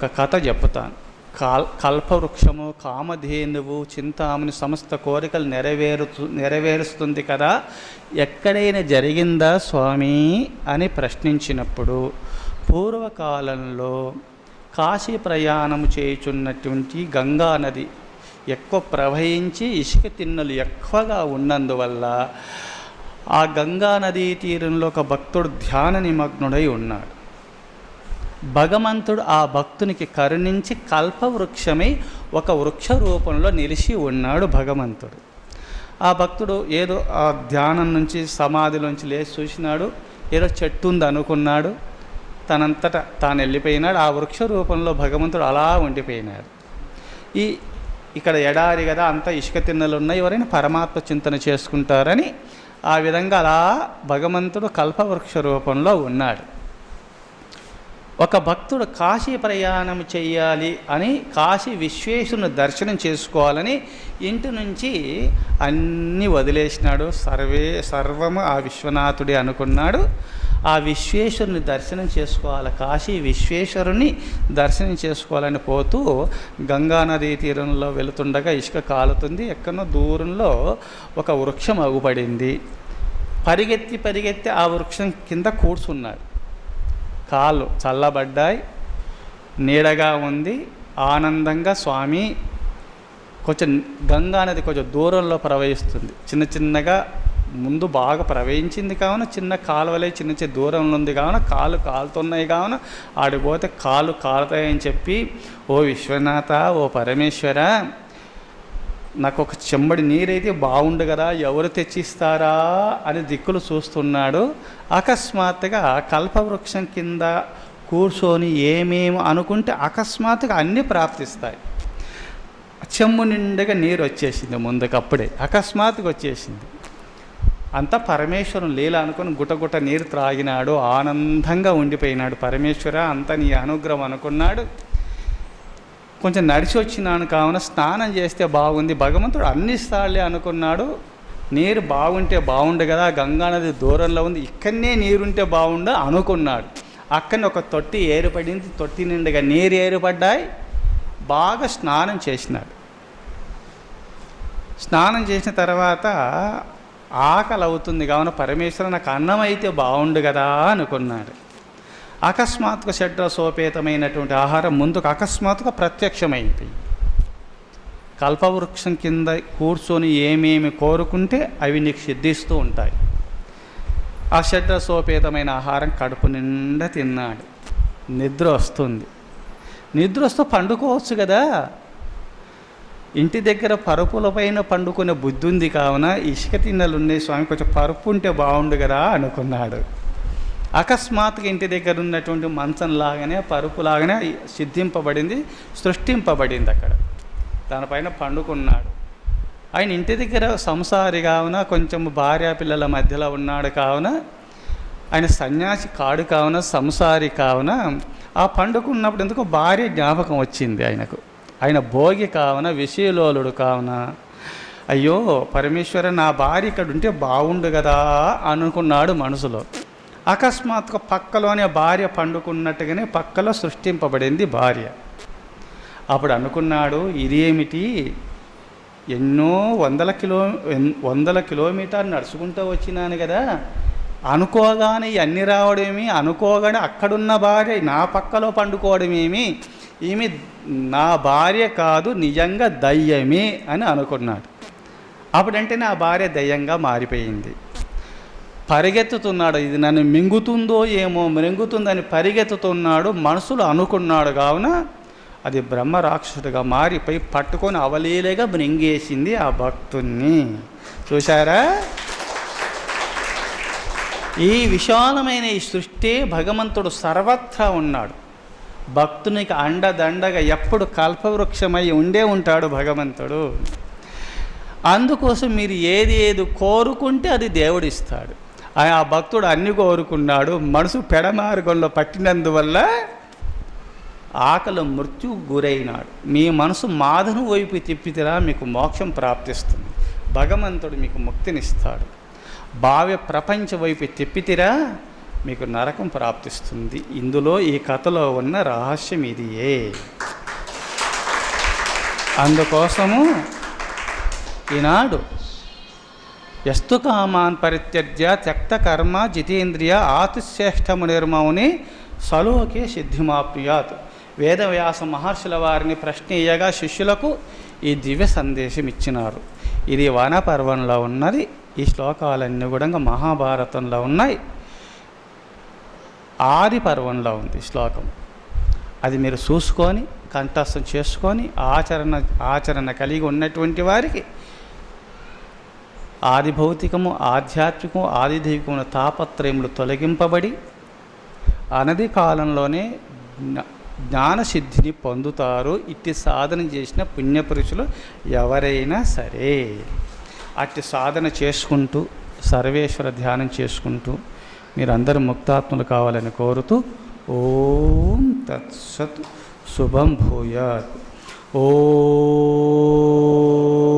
ఒక కథ చెప్తాను. కల్పవృక్షము, కామధేనువు, చింతామణి సమస్త కోరికలు నెరవేరుస్తుంది కదా, ఎక్కడైనా జరిగిందా స్వామి అని ప్రశ్నించినప్పుడు, పూర్వకాలంలో కాశీ ప్రయాణం చేయుచున్నటువంటి గంగా నది ఎక్కువ ప్రవహించి ఇసుక తిన్నెలు ఎక్కువగా ఉన్నందువల్ల ఆ గంగా నదీ తీరంలో ఒక భక్తుడు ధ్యాన నిమగ్నుడై ఉన్నాడు. భగవంతుడు ఆ భక్తునికి కరుణించి కల్పవృక్షమై ఒక వృక్ష రూపంలో నిలిచి ఉన్నాడు భగవంతుడు. ఆ భక్తుడు ఏదో ఆ ధ్యానం నుంచి సమాధిలోంచి లేచి చూసినాడు, ఏదో చెట్టు ఉంది అనుకున్నాడు, తనంతట తాను వెళ్ళిపోయినాడు. ఆ వృక్ష రూపంలో భగవంతుడు అలా ఉండిపోయినాడు. ఇక్కడ ఎడారి కదా, అంతా ఇసుక తిన్నెలు ఉన్నాయి, ఎవరైనా పరమాత్మ చింతన చేసుకుంటారని ఆ విధంగా అలా భగవంతుడు కల్పవృక్ష రూపంలో ఉన్నాడు. ఒక భక్తుడు కాశీ ప్రయాణం చేయాలి అని, కాశీ విశ్వేశ్వరుని దర్శనం చేసుకోవాలని ఇంటి నుంచి అన్నీ వదిలేసినాడు. సర్వము ఆ విశ్వనాథుడే అనుకున్నాడు. ఆ విశ్వేశ్వరుని దర్శనం చేసుకోవాలి, కాశీ విశ్వేశ్వరుని దర్శనం చేసుకోవాలని పోతూ గంగానదీ తీరంలో వెళుతుండగా ఇసుక కాలుతుంది. ఎక్కడో దూరంలో ఒక వృక్షం అగుపడింది. పరిగెత్తి ఆ వృక్షం కింద కూర్చున్నాడు. కాళ్ళు చల్లబడ్డాయి, నీడగా ఉంది, ఆనందంగా స్వామి. కొంచెం గంగా నది కొంచెం దూరంలో ప్రవహిస్తుంది, చిన్నగా ముందు బాగా ప్రవహించింది కావున చిన్న కాలువలే చిన్న దూరంలో ఉంది కావున కాళ్ళు కాలుతున్నాయి కావున ఆడిపోతే కాళ్ళు కాలుతాయని చెప్పి, ఓ విశ్వనాథ, ఓ పరమేశ్వర, నాకు ఒక చెంబడి నీరైతే బాగుండు కదా, ఎవరు తెచ్చిస్తారా అని దిక్కులు చూస్తున్నాడు. అకస్మాత్తుగా కల్పవృక్షం కింద కూర్చొని ఏమేమి అనుకుంటే అకస్మాత్తుగా అన్నీ ప్రాప్తిస్తాయి. చెంబు నిండుగా నీరు వచ్చేసింది, ముందుకప్పుడే అకస్మాత్తుగా వచ్చేసింది. అంతా పరమేశ్వరం లీల అనుకుని గుటగుట నీరు త్రాగినాడు, ఆనందంగా ఉండిపోయినాడు. పరమేశ్వర, అంతా నీ అనుగ్రహం అనుకున్నాడు. కొంచెం నడిచి వచ్చినాను కావున స్నానం చేస్తే బాగుంది, భగవంతుడు అన్ని ఇస్తాడులే అనుకున్నాడు. నీరు బాగుంటే బాగుండు కదా, గంగానది దూరంలో ఉంది, ఇక్కడనే నీరుంటే బాగుండు అనుకున్నాడు. అక్కడనే ఒక తొట్టి ఏర్పడింది, తొట్టి నిండుగా నీరు ఏర్పడ్డాయి. బాగా స్నానం చేసినాడు. స్నానం చేసిన తర్వాత ఆకలి అవుతుంది కావున పరమేశ్వర, నాకు అన్నం అయితే బాగుండు కదా అనుకున్నాడు. అకస్మాత్తుగా షడ్రసోపేతమైనటువంటి ఆహారం ముందుకు అకస్మాత్తుగా ప్రత్యక్షమైంది. కల్పవృక్షం కింద కూర్చొని ఏమేమి కోరుకుంటే అవి నీకు సిద్ధిస్తూ ఉంటాయి. ఆ షడ్రసోపేతమైన ఆహారం కడుపు నిండా తిన్నాడు. నిద్ర వస్తుంది. నిద్ర వస్తూ పండుకోవచ్చు కదా, ఇంటి దగ్గర పరుపులపైన పండుకునే బుద్ధి ఉంది కావున ఇసుక తిన్నెలు ఉన్నాయి స్వామి, కొంచెం పరుపు ఉంటే బాగుండు కదా అనుకున్నాడు. అకస్మాత్తుగా ఇంటి దగ్గర ఉన్నటువంటి మంచంలాగానే పరుపులాగానే సిద్ధింపబడింది, సృష్టింపబడింది. అక్కడ దానిపైన పండుకున్నాడు. ఆయన ఇంటి దగ్గర సంసారి కావున, కొంచెం భార్యాపిల్లల మధ్యలో ఉన్నాడు కావున, ఆయన సన్యాసి కాడు కావున, సంసారి కావున, ఆ పండుకున్నప్పుడు ఎందుకు భార్య జ్ఞాపకం వచ్చింది ఆయనకు. ఆయన భోగి కావున, విషయలోలుడు కావున, అయ్యో పరమేశ్వర, నా భార్య ఇక్కడ ఉంటే బాగుండు కదా అనుకున్నాడు మనసులో. అకస్మాత్తుగా పక్కలోనే భార్య పండుకున్నట్టుగానే పక్కలో సృష్టింపబడింది భార్య. అప్పుడు అనుకున్నాడు, ఇదేమిటి, ఎన్నో వందల కిలోమీటర్లు నడుచుకుంటూ వచ్చినాను కదా, అనుకోగానే ఇవన్నీ రావడమేమి, అనుకోగానే అక్కడున్న భార్య నా పక్కలో పండుకోవడమేమి, ఈమె నా భార్య కాదు, నిజంగా దయ్యమే అని అనుకున్నాడు. అప్పుడంటే నా భార్య దయ్యంగా మారిపోయింది. పరిగెత్తుతున్నాడు, ఇది నన్ను మింగుతుందో ఏమో, మృంగుతుందని పరిగెత్తుతున్నాడు. మనసులో అనుకున్నాడు కావున అది బ్రహ్మ రాక్షసుడిగా మారిపోయి పట్టుకొని అవలీలగా మృంగేసింది ఆ భక్తుణ్ణి. చూశారా? ఈ విశాలమైన ఈ సృష్టి భగవంతుడు సర్వత్రా ఉన్నాడు. భక్తునికి అండదండగా ఎప్పుడు కల్పవృక్షమై ఉండే ఉంటాడు భగవంతుడు. అందుకోసం మీరు ఏది కోరుకుంటే అది దేవుడిస్తాడు. ఆ భక్తుడు అన్ని కోరుకున్నాడు. మనసు పెడమార్గంలో పట్టినందువల్ల ఆకలి మృత్యువు గురైనాడు. మీ మనసు మాధను వైపు తిప్పితిరా మీకు మోక్షం ప్రాప్తిస్తుంది, భగవంతుడు మీకు ముక్తినిస్తాడు. భావ్య ప్రపంచ వైపు తిప్పితిరా మీకు నరకం ప్రాప్తిస్తుంది. ఇందులో ఈ కథలో ఉన్న రహస్యం ఇదియే. అందుకోసము ఈనాడు యస్తు కామాన్ పరిత్యజ్య త్యక్త కర్మ జితేంద్రియ ఆతిశ్రేష్టము నిర్మౌని సలోకే సిద్ధిమాప్నుయాత్. వేదవ్యాస మహర్షుల వారిని ప్రశ్నీయగా శిష్యులకు ఈ దివ్య సందేశం ఇచ్చినారు. ఇది వనపర్వంలో ఉన్నది. ఈ శ్లోకాలన్నీ కూడా మహాభారతంలో ఉన్నాయి. ఆది పర్వంలో ఉంది శ్లోకం. అది మీరు చూసుకొని కంఠస్థం చేసుకొని ఆచరణ కలిగి ఉన్నటువంటి వారికి ఆది భౌతికము, ఆధ్యాత్మికము, ఆది దైవికముల తాపత్రయములు తొలగింపబడి అనది కాలంలోనే జ్ఞానసిద్ధిని పొందుతారు. ఇట్టి సాధన చేసిన పుణ్యపురుషులు ఎవరైనా సరే. అట్టి సాధన చేసుకుంటూ సర్వేశ్వర ధ్యానం చేసుకుంటూ మీరందరూ ముక్తాత్ములు కావాలని కోరుతూ ఓం తత్సత్ శుభం భూయాత్. ఓం